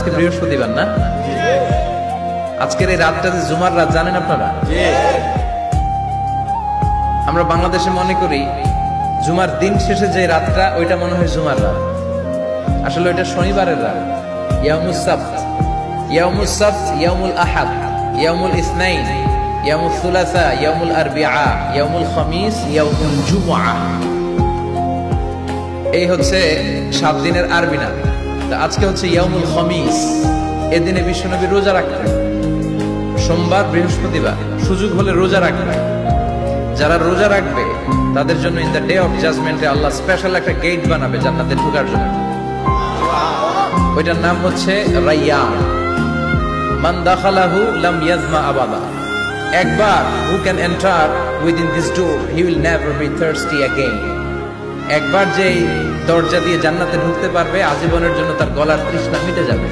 আজকে বৃহস্পতিবার না? আজকের এই রাতটা যে জুমার রাত জানেন আপনারা? আমরা বাংলাদেশে মনে করি জুমার দিন শেষে যে রাতটা ওইটা মনে হয় জুমার রাত, আসলে ওইটা শনিবারের রাত। ইয়াউমুস সাবত, ইয়াউমুস সাবত, ইয়াউমুল আহাদ, ইয়াউমুল ইসনাইন, ইয়াউমুল সুলাসা, ইয়াউমুল আরবিআ, ইয়াউমুল খামিস, ইয়াউমুল জুমআ। এই হচ্ছে 7 দিনের আরবি নাম। তা আজকে হচ্ছে ইয়াউমুল খামিস। এদিনে বিশ্বনবী রোজা রাখতেন, সোমবার বৃহস্পতিবার সুযোগ হলে রোজা রাখবেন। যারা রোজা রাখবে তাদের জন্য ইন দ্য ডে অফ জাজমেন্টে আল্লাহ স্পেশাল একটা গেট বানাবে জান্নাতে ঢোকার জন্য। ওইটার নাম হচ্ছে রাইয়ান। মান দাখালাহু লাম ইয়াজমা আবাদা। একবার who can enter within this door he will never be thirsty again. একবার যে দরজা দিয়ে জান্নাতে ঢুকতে পারবে আজীবনের জন্য তার গলার তৃষ্ণা মিটে যাবে।